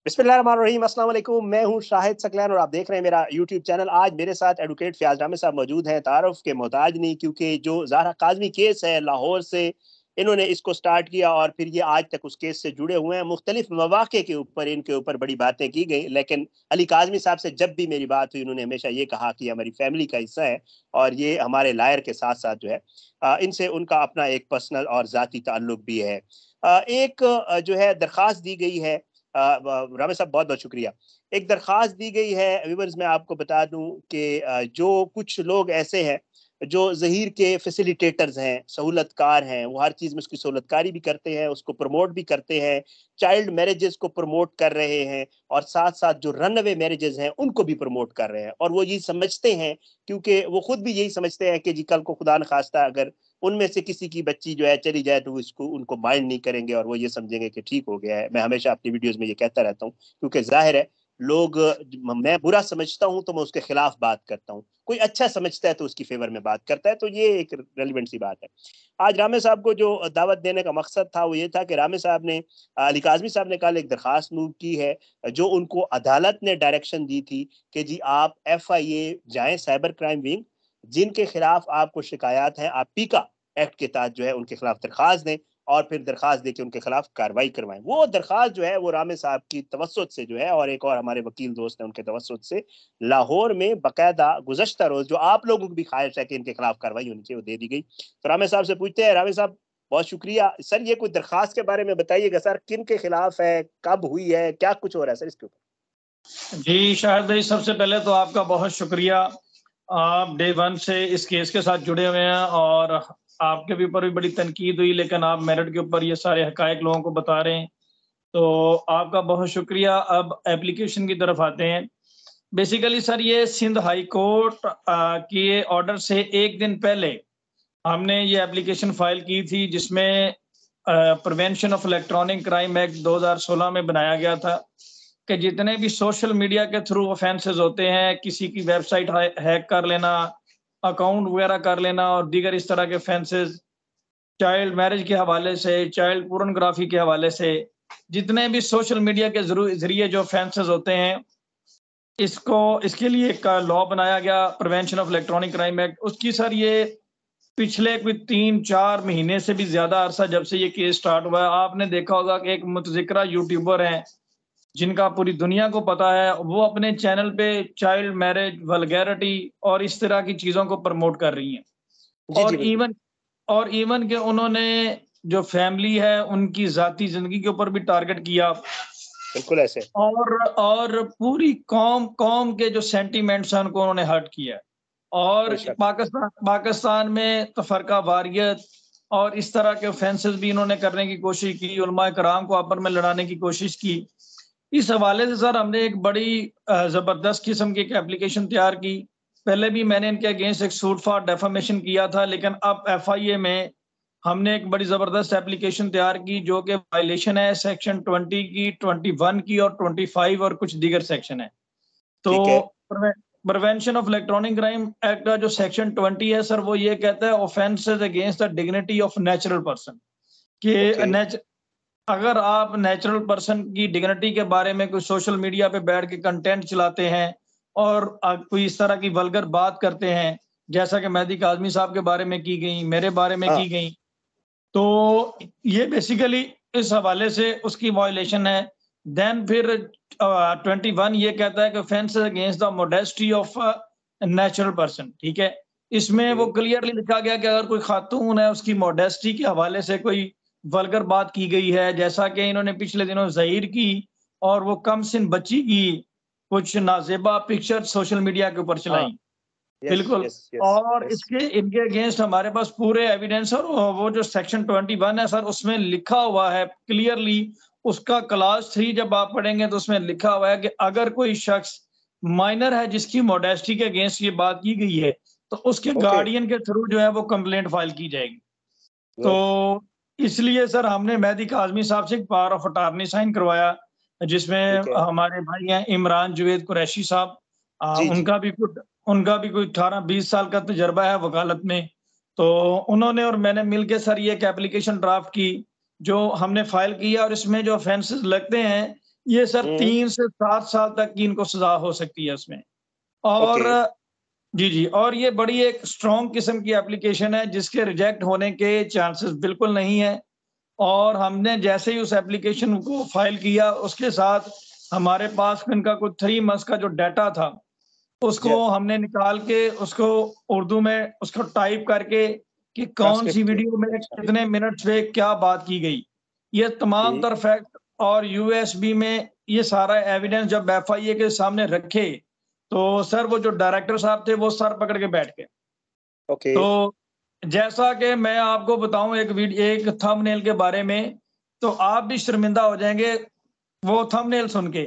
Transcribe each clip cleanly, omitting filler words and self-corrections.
बिस्मिल्लाहिर्रहमानिर्रहीम, अस्सलाम वालेकुम। मैं हूं शाहिद सकलैन और आप देख रहे हैं मेरा यूट्यूब चैनल। आज मेरे साथ एडवोकेट फयाज रामे साहब मौजूद हैं, तारुफ के मोहताज नहीं, क्योंकि जो ज़ाहरा काज़मी केस है लाहौर से इन्होंने इसको स्टार्ट किया और फिर ये आज तक उस केस से जुड़े हुए हैं। मुख्तलिफ मवाक़े के ऊपर इनके ऊपर बड़ी बातें की गई, लेकिन अली काज़मी साहब से जब भी मेरी बात हुई उन्होंने हमेशा ये कहा कि हमारी फैमिली का हिस्सा है और ये हमारे लायर के साथ साथ जो है इनसे उनका अपना एक पर्सनल और ज़ाती ताल्लुक भी है। एक जो है दरख्वास्त दी गई है। रामे साहब बहुत बहुत शुक्रिया। एक दरख्वास्त दी गई है व्यूअर्स, मैं आपको बता दूं कि जो कुछ लोग ऐसे हैं जो ज़हीर के फैसिलिटेटर्स हैं, सहूलतकार हैं, वो हर चीज़ में उसकी सहूलतकारी भी करते हैं, उसको प्रमोट भी करते हैं, चाइल्ड मैरिजेस को प्रमोट कर रहे हैं और साथ साथ जो रन अवे मैरिजेस हैं उनको भी प्रमोट कर रहे हैं। और वो ये समझते हैं, क्योंकि वो खुद भी यही समझते हैं कि जी कल को खुदा न खास्ता अगर उनमें से किसी की बच्ची जो है चली जाए तो इसको उनको माइंड नहीं करेंगे और वो ये समझेंगे कि ठीक हो गया है। मैं हमेशा अपनी वीडियोस में ये कहता रहता हूँ, क्योंकि जाहिर है लोग, मैं बुरा समझता हूँ तो मैं उसके खिलाफ बात करता हूँ, कोई अच्छा समझता है तो उसकी फेवर में बात करता है। तो ये एक रेलिवेंट सी बात है। आज रामे साहब को जो दावत देने का मकसद था वो ये था कि रामे साहब ने, अली काजमी साहब ने कल एक दरखास्त मूव की है, जो उनको अदालत ने डायरेक्शन दी थी कि जी आप FIA जाएं, साइबर क्राइम विंग, जिनके खिलाफ आपको शिकायत है आप पीका एक्ट के तहत जो है उनके खिलाफ दरखास्त दें और फिर दरखास्त देके उनके खिलाफ कार्रवाई करवाएं। वो दरखास्त जो है वो रामे साहब की तवस्सुत से जो है और एक और हमारे वकील दोस्त हैं उनके तवस्सुत से लाहौर में बाकायदा गुज़श्ता रोज, जो आप लोगों की भी ख्वाहिश है कि इनके खिलाफ कार्रवाई होनी चाहिए, वो दे दी गई। तो रामे साहब से पूछते हैं। रामे साहब बहुत शुक्रिया सर, ये कोई दरखास्त के बारे में बताइएगा सर, किन के खिलाफ है, कब हुई है, क्या कुछ हो रहा है सर इसके ऊपर? जी शाहिद भाई, सबसे पहले तो आपका बहुत शुक्रिया। आप डे वन से इस केस के साथ जुड़े हुए हैं और आपके भी ऊपर भी बड़ी तनकीद हुई, लेकिन आप मेरिट के ऊपर ये सारे हकायक लोगों को बता रहे हैं, तो आपका बहुत शुक्रिया। अब एप्लीकेशन की तरफ आते हैं। बेसिकली सर, ये सिंध हाई कोर्ट के ऑर्डर से एक दिन पहले हमने ये एप्लीकेशन फाइल की थी, जिसमें prevention of electronic crime act 2016 में बनाया गया था कि जितने भी सोशल मीडिया के थ्रू ऑफेंसेस होते हैं, किसी की वेबसाइट हैक कर लेना, अकाउंट वगैरह कर लेना और दीगर इस तरह के ऑफेंसेस, चाइल्ड मैरिज के हवाले से, चाइल्ड पोर्नोग्राफी के हवाले से, जितने भी सोशल मीडिया के जरिए जो ऑफेंसेस होते हैं, इसके लिए एक लॉ बनाया गया, prevention of electronic crime act. उसकी सर ये पिछले कोई 3-4 महीने से भी ज्यादा अरसा जब से ये केस स्टार्ट हुआ है, आपने देखा होगा कि एक मुतज़िक्रा यूट्यूबर हैं जिनका पूरी दुनिया को पता है, वो अपने चैनल पे चाइल्ड मैरिज, वल्गैरिटी और इस तरह की चीज़ों को प्रमोट कर रही हैं। जी जी और बिल्कुल इवन के उन्होंने जो फैमिली है, उनकी ज़ाती ज़िंदगी के ऊपर भी टारगेट किया बिल्कुल ऐसे। और पूरी कौम कौम के जो सेंटिमेंट्स हैं, उनको उन्होंने हर्ट किया। और बेशक। पाकिस्तान में तफरका वारियत और इस तरह के ऑफेंसेस भी इन्होंने करने की कोशिश की, उलमा कराम को आपस में लड़ाने की कोशिश की। इस हवाले से सर हमने एक बड़ी ज़बरदस्त किस्म की एक एप्लीकेशन तैयार की। पहले भी मैंने इनके अगेंस्ट एक सूट फॉर डेफामेशन किया था, लेकिन अब FIA में हमने एक बड़ी ज़बरदस्त एप्लीकेशन तैयार की, जो कि वायलेशन है सेक्शन 20 की, 21 की और 25 और कुछ दीगर सेक्शन है। तो ठीक है। Prevention of electronic crime act का जो सेक्शन 20 है सर, वो ये कहता है offences against the dignity of natural person, okay. कि अगर आप नेचुरल पर्सन की डिग्निटी के बारे में कोई सोशल मीडिया पे बैठ के कंटेंट चलाते हैं और कोई इस तरह की वल्गर बात करते हैं, जैसा कि मेहदी काज़मी साहब के बारे में की गई, मेरे बारे में हाँ। की गई, तो ये बेसिकली इस हवाले से उसकी वायलेशन है। देन फिर 21 ये कहता है कि offence against the modesty of natural person, ठीक है। इसमें ओके। वो क्लियरली लिखा गया कि अगर कोई खातून है, उसकी मॉडेस्टी के हवाले से कोई वल्गर बात की गई है, जैसा कि इन्होंने पिछले दिनों ज़हीर की और वो कम सिन बच्ची की कुछ नाज़ेबा पिक्चर सोशल मीडिया के ऊपर हाँ। चलाई। यस बिल्कुल। यस यस और यस। इसके इनके अगेंस्ट हमारे पास पूरे एविडेंस और वो जो सेक्शन 21 है सर, उसमें लिखा हुआ है क्लियरली, उसका क्लास 3 जब आप पढ़ेंगे तो उसमें लिखा हुआ है कि अगर कोई शख्स माइनर है जिसकी मॉडेस्टी के अगेंस्ट ये बात की गई है, तो उसके ओके। गार्डियन के थ्रू जो है वो कंप्लेंट फाइल की जाएगी। तो गुड। इसलिए सर हमने मेहदी काज़मी साहब से एक पावर ऑफ अटॉर्नी साइन करवाया, जिसमें ठीक है। हमारे भाई हैं इमरान जुवेद कुरैशी साहब। जी जी। उनका भी कोई 18-20 साल का तजर्बा है वकालत में। तो उन्होंने और मैंने मिलके सर ये एक एप्लीकेशन ड्राफ्ट की, जो हमने फाइल किया और इसमें जो ऑफेंसेस लगते हैं, ये सर 3 से 7 साल तक की इनको सजा हो सकती है उसमें। और जी, जी, और ये बड़ी एक स्ट्रॉन्ग किस्म की एप्लीकेशन है जिसके रिजेक्ट होने के चांसेस बिल्कुल नहीं है। और हमने जैसे ही उस एप्लीकेशन को फाइल किया, उसके साथ हमारे पास इनका कुछ 3 मंथ्स का जो डाटा था, उसको हमने निकाल के उसको उर्दू में उसको टाइप करके कि कौन सी वीडियो में कितने मिनट्स में क्या बात की गई। ये तमाम तर फैक्ट और यूएसबी में ये सारा एविडेंस जब एफआईए के सामने रखे, तो सर वो जो डायरेक्टर साहब थे वो सर पकड़ के बैठ गए। तो जैसा कि मैं आपको बताऊं एक थंबनेल के बारे में, तो आप भी शर्मिंदा हो जाएंगे वो थंबनेल सुन के।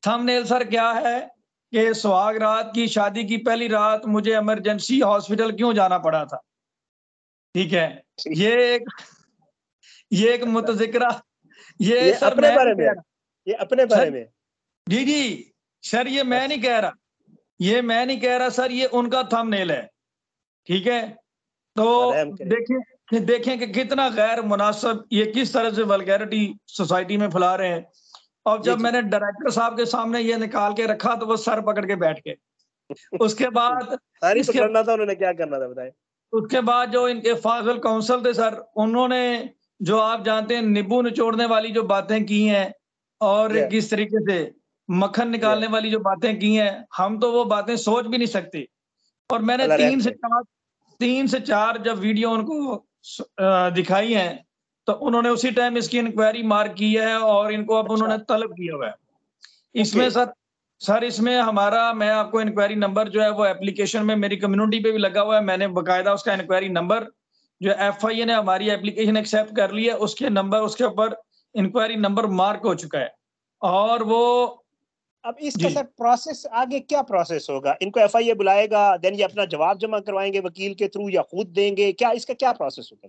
थंबनेल सर क्या है कि सुहाग रात की शादी की पहली रात मुझे इमरजेंसी हॉस्पिटल क्यों जाना पड़ा था। ठीक है, ये एक मुतज़िकरा, ये सर अपने मैं बारे नहीं में, कह रहा, ये अपने बारे सर में। जी, जी, सर ये मैं नहीं कह रहा, ये मैं नहीं कह रहा सर, ये उनका थंबनेल है। ठीक है, तो देखें कि कितना गैर मुनासिब ये किस तरह से वल्गैरिटी सोसाइटी में फैला रहे हैं। और जब मैंने डायरेक्टर साहब के सामने ये निकाल के रखा तो वो सर पकड़ के बैठ गए। उसके बाद तो करना था, उन्होंने क्या करना था बताएं? उसके बाद जो इनके फाजिल काउंसिल थे सर, उन्होंने जो आप जानते हैं नींबू निचोड़ने वाली जो बातें की हैं और किस तरीके से मक्खन निकालने वाली जो बातें की हैं, हम तो वो बातें सोच भी नहीं सकते। और मैंने 3 से 4 जब वीडियो उनको दिखाई हैं, तो उन्होंने उसी टाइम इसकी इंक्वायरी मार्क की है और इनको अब उन्होंने तलब किया हुआ है। इसमें सर इसमें हमारा, मैं आपको इंक्वायरी नंबर जो है वो एप्लीकेशन में मेरी कम्युनिटी पे भी लगा हुआ है। मैंने बकायदा उसका इंक्वायरी नंबर जो एफआईए ने हमारी एप्लीकेशन एक्सेप्ट कर ली है, उसके नंबर, उसके ऊपर इंक्वायरी नंबर मार्क हो चुका है। और वो अब इसका सर प्रोसेस, आगे क्या प्रोसेस होगा? इनको एफआईए बुलाएगा, देन ये अपना जवाब जमा करवाएंगे वकील के थ्रू या खुद देंगे? क्या इसका क्या प्रोसेस होगा?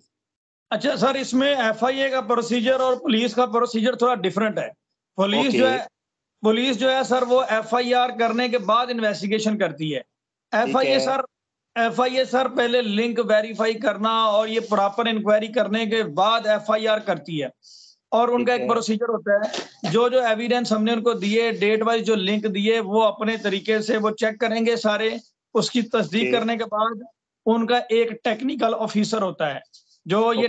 अच्छा सर, इसमें एफआईए का प्रोसीजर और पुलिस का प्रोसीजर थोड़ा डिफरेंट है। पुलिस जो है सर, वो एफआईआर करने के बाद इन्वेस्टिगेशन करती है। एफआईए सर पहले लिंक वेरीफाई करना और ये प्रॉपर इंक्वायरी करने के बाद एफआईआर करती है। और उनका एक प्रोसीजर होता है, जो एविडेंस हमने उनको दिए, डेट वाइज जो लिंक दिए, वो अपने तरीके से वो चेक करेंगे सारे। उसकी तस्दीक करने के बाद उनका एक टेक्निकल ऑफिसर होता है, जो ये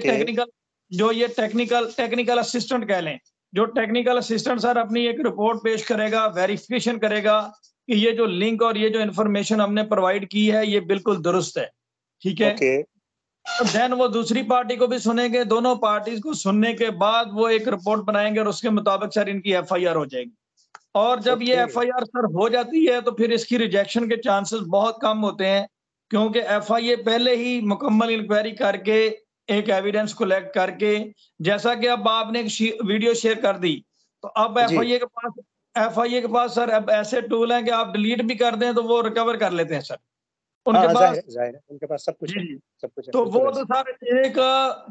टेक्निकल असिस्टेंट कह लें। जो टेक्निकल असिस्टेंट सर अपनी एक रिपोर्ट पेश करेगा, वेरिफिकेशन करेगा कि ये जो लिंक और ये जो इन्फॉर्मेशन हमने प्रोवाइड की है ये बिल्कुल दुरुस्त है। ठीक है, देन वो दूसरी पार्टी को भी सुनेंगे। दोनों पार्टीज को सुनने के बाद वो एक रिपोर्ट बनाएंगे और उसके मुताबिक सर इनकी एफआईआर हो जाएगी। और जब ये एफआईआर सर हो जाती है तो फिर इसकी रिजेक्शन के चांसेस बहुत कम होते हैं, क्योंकि एफआईए पहले ही मुकम्मल इंक्वायरी करके एक एविडेंस कलेक्ट करके, जैसा कि अब आपने एक वीडियो शेयर कर दी, तो अब एफआईए के पास सर अब ऐसे टूल हैं कि आप डिलीट भी कर दें तो वो रिकवर कर लेते हैं सर। उनके पास उनके पास सब कुछ है, सब कुछ है। तो वो तो सर एक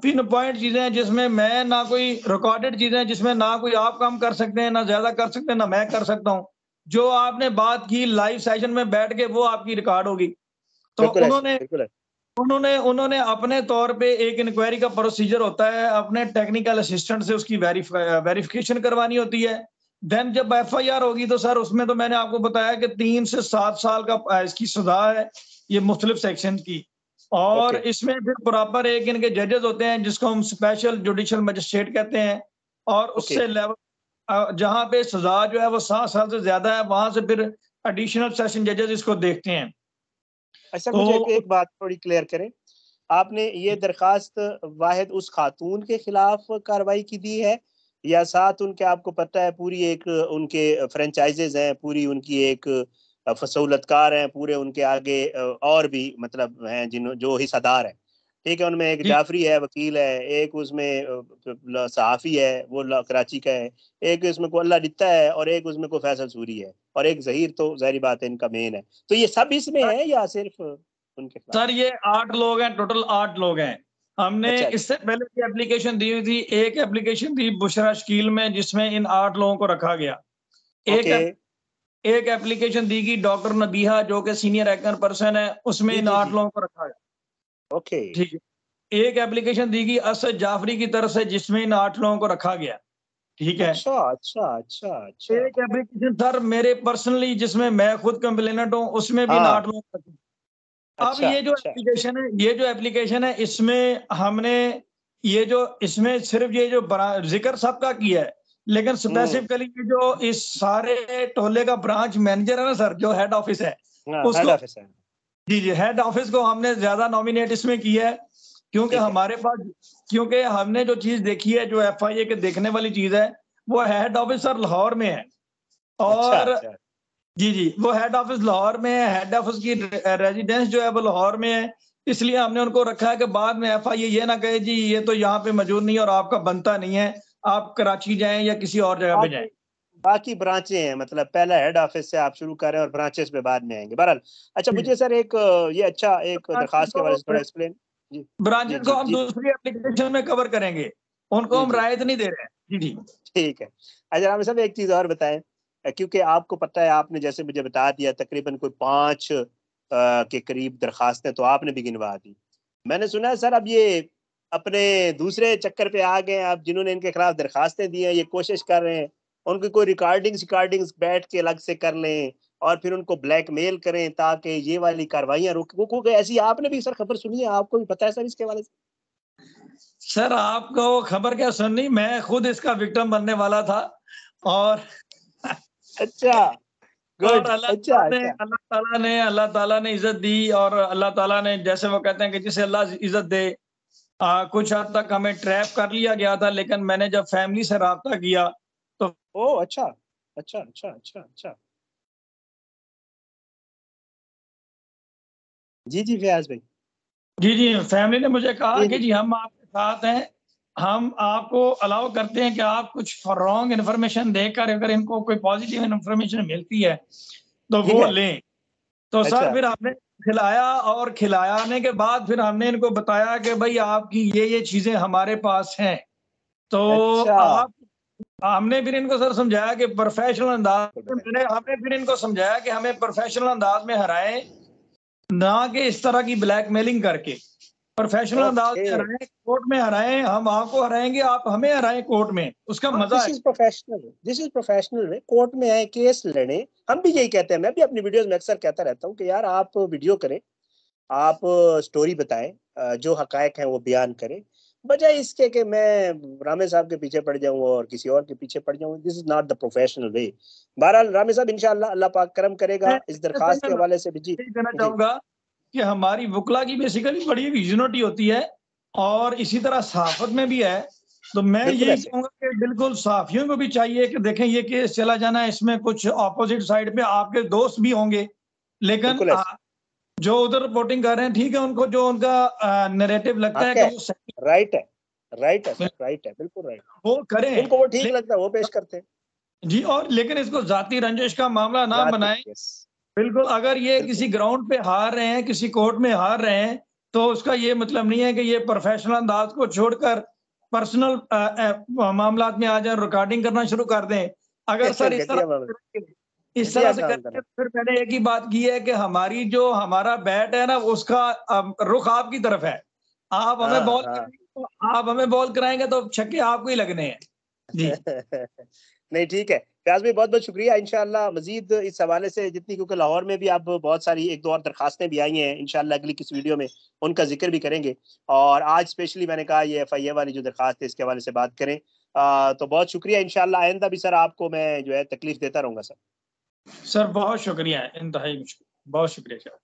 पिन पॉइंट चीजें हैं जिसमें मैं ना कोई रिकॉर्डेड चीजें हैं जिसमें ना कोई आप काम कर सकते हैं, ना ज्यादा कर सकते हैं, ना मैं कर सकता हूँ। जो आपने बात की लाइव सेशन में बैठ के वो आपकी रिकॉर्ड होगी। तो उन्होंने अपने तौर पे एक इंक्वायरी का प्रोसीजर होता है, अपने टेक्निकल असिस्टेंट से उसकी वेरिफिकेशन करवानी होती है। देन जब एफआईआर होगी तो सर उसमें तो मैंने आपको बताया कि 3 से 7 साल का इसकी सजा है, ये मुख्तलिफ सेक्शन की। और इसमें फिर प्रॉपर एक इनके जजेस होते हैं जिसको हम स्पेशल जुडिशियल मजिस्ट्रेट कहते हैं। और उससे लेवल जहां पे सजा जो है वो 7 साल से ज्यादा है, वहां से फिर एडिशनल सेशन जजेस इसको देखते हैं। अच्छा, मुझे एक बात थोड़ी क्लियर करें। आपने ये दरखास्त वाहिद उस खातून के खिलाफ कार्रवाई की दी है, या साथ उनके, आपको पता है पूरी एक उनके फ्रेंचाइजेज हैं, पूरी उनकी एक सहूलतकार हैं, पूरे उनके आगे और भी मतलब हैं जो हिस्सेदार हैं? ठीक है, उनमें एक जाफरी है, वकील है, एक उसमें सहाफ़ी है, वो कराची का है, एक इसमें को अल्लाह दिता है, और एक उसमें को फैसल सूरी है, और एक जहीर तो जाहिर बात है इनका मेन है। तो ये सब इसमें है या सिर्फ उनके? सर ये 8 लोग हैं, टोटल 8 लोग हैं। हमने इससे पहले भी एप्लीकेशन दी हुई थी। एक एप्लीकेशन थी बुशरा शकील में जिसमें इन 8 लोगों को रखा गया। एक एप्लीकेशन दी गई डॉक्टर नबीहा जो कि सीनियर एक्टर पर्सन है, उसमें इन 8 लोगों को रखा गया। ठीक है। एक एप्लीकेशन दी गई असद जाफरी की तरफ से जिसमें इन 8 लोगों को रखा गया। ठीक है। अच्छा अच्छा अच्छा अच्छा। एक एप्लीकेशन सर मेरे पर्सनली जिसमें मैं खुद कंप्लेनेंट हूँ, उसमें भी हाँ। Not move. अब अच्छा अच्छा। ये जो एप्लीकेशन है इसमें हमने ये जो इसमें सिर्फ ये जो जिक्र सबका किया है, लेकिन हम्म। स्पेसिफिकली ये जो इस सारे टोले का ब्रांच मैनेजर है ना सर, जो हेड ऑफिस है हाँ, हेड उसको, ऑफिस है। जी जी, हेड ऑफिस को हमने ज्यादा नॉमिनेट इसमें किया है, क्योंकि ठीक है। हमारे पास, क्योंकि हमने जो चीज देखी है, जो एफआईए के देखने वाली चीज है, वो हेड ऑफिस सर लाहौर में है। अच्छा और अच्छा। जी जी, वो हेड ऑफिस लाहौर में है, हेड ऑफिस की रेजिडेंस जो है वो लाहौर में है। इसलिए हमने उनको रखा है कि बाद में एफआईए ये ना कहे जी ये तो यहाँ पे मौजूद नहीं है और आपका बनता नहीं है, आप कराची जाएं या किसी और जगह पे जाएं। बाकी बाकी ब्रांचें हैं, मतलब पहला हेड ऑफिस से आप शुरू करें और ब्रांचेस पे बाद में आएंगे बहरहाल। अच्छा जी, मुझे सर एक ये अच्छा एक ब्रांचेस दरखास्त के बारे से थोड़ा एक्सप्लेन। जी जी ब्रांचेस को जी हम जी दूसरी एप्लीकेशन में कवर करेंगे, उनको जी हम जी। रायत नहीं दे रहे हैं। जी जी ठीक है। अच्छा राम साहब एक चीज और बताएं, क्योंकि आपको पता है, आपने जैसे मुझे बता दिया तकरीबन कोई 5 के करीब दरखास्तें तो आपने भी गिनवा दी। मैंने सुना है सर अब ये अपने दूसरे चक्कर पे आ गए हैं, अब जिन्होंने इनके खिलाफ दरखास्तें दी हैं ये कोशिश कर रहे हैं उनकी कोई रिकॉर्डिंग्स बैठ के अलग से कर लें और फिर उनको ब्लैकमेल करें ताकि ये वाली कार्रवाइयां रुक। ऐसी आपने भी सर खबर सुनी है, आपको भी पता है सर इसके बारे में? सर, आपको खबर क्या सुननी, मैं खुद इसका विक्टिम बनने वाला था। और अच्छा। और गुड। अच्छा अच्छा। अल्लाह ताला ने इज्जत दी, और अल्लाह ताला ने, जैसे वो कहते हैं कि जिसे अल्लाह इज्जत दे, कुछ हद तक हमें ट्रैप कर लिया गया था, लेकिन मैंने जब फैमिली से राब्ता किया तो ओ अच्छा अच्छा अच्छा अच्छा अच्छा। जी जी फयाज भाई। जी जी, फैमिली ने मुझे कहा जी कि जी। जी हम आपके साथ हैं, हम आपको अलाउ करते हैं कि आप कुछ रॉन्ग इन्फॉर्मेशन देकर अगर इनको कोई पॉजिटिव इन्फॉर्मेशन मिलती है तो ठीक वो है। लें। तो सर अच्छा फिर हमने खिलाया, और खिलाने के बाद फिर हमने इनको बताया कि भाई आपकी ये चीजें हमारे पास हैं। तो अच्छा। आप हमने फिर इनको सर समझाया कि प्रोफेशनल अंदाज बिल्कुल में, बताएं। हमने फिर इनको समझाया कि हमें प्रोफेशनल अंदाज में हराएं, ना कि इस तरह की ब्लैकमेलिंग करके। प्रोफेशनल अंदाज ओके। में हराएं, कोर्ट में हराएं, हम आपको हराएंगे, आप हमें हराएं कोर्ट में, उसका हाँ मजा है। This is professional way, court में आए केस लड़े। हम भी यही कहते हैं, मैं भी अपनी वीडियोस में अक्सर कहता रहता हूँ कि यार आप वीडियो करें, आप स्टोरी बताएं, जो हकायक हैं वो बयान करें, बजाय इसके कि मैं रामे साहब के पीछे पड़ जाऊं और किसी और के पीछे पड़ जाऊं। This is not the professional way. बहरहाल रामे साहब इंशाल्लाह अल्लाह पाक करम करेगा इस दरखास्त के हवाले से भी। जी यही कहना जी। चाहूंगा कि हमारी वुकला की बेसिकली बड़ी एक यूनिटी होती है, और इसी तरह सहाफत में भी है। तो मैं बिल्कुल यही ऐसे। कहूंगा कि बिल्कुल सहाफियों को भी चाहिए कि देखें ये केस चला जाना है, इसमें कुछ ऑपोजिट साइड पे आपके दोस्त भी होंगे, लेकिन बिल्कुल ऐसे। जो उधर रिपोर्टिंग कर रहे हैं, ठीक है, उनको जो उनका नैरेटिव लगता है हक कि है। वो सही राइट है सर, राइट है, बिल्कुल राइट। वो करें। उनको वो ठीक ले, लगता है वो पेश करते हैं। जी, और लेकिन इसको जाति रंजिश का मामला ना जाती बनाएं। यस। बिल्कुल, अगर ये बिल्कुल। किसी ग्राउंड पे हार रहे हैं, किसी कोर्ट में हार रहे हैं, तो उसका ये मतलब नहीं है कि ये प्रोफेशनल अंदाज को छोड़कर पर्सनल मामलात में आ जाए, रिकॉर्डिंग करना शुरू कर दें। अगर सर घटिया मामला। इस तरह घटिया से काम करेंगे करना। तो फिर मैंने एक ही बात की है कि हमारा बैट है ना, उसका रुख आपकी तरफ है। आप हमें हाँ बॉल हाँ। कराएंगे तो छक्के आपको ही लगने हैं। जी नहीं ठीक है फयाज भाई, बहुत बहुत शुक्रिया। इंशाल्लाह मजीद इस हवाले से जितनी, क्योंकि लाहौर में भी अब बहुत सारी एक दो और दरखास्तें भी आई हैं, इंशाल्लाह अगली किस वीडियो में उनका जिक्र भी करेंगे। और आज स्पेशली मैंने कहा ये एफआईए वाली जो दरखास्त है इसके हवाले से बात करें। तो बहुत शुक्रिया, इंशाल्लाह आइंदा भी सर आपको मैं जो है तकलीफ देता रहूंगा सर। सर, बहुत शुक्रिया, इंतहाई बहुत शुक्रिया सर।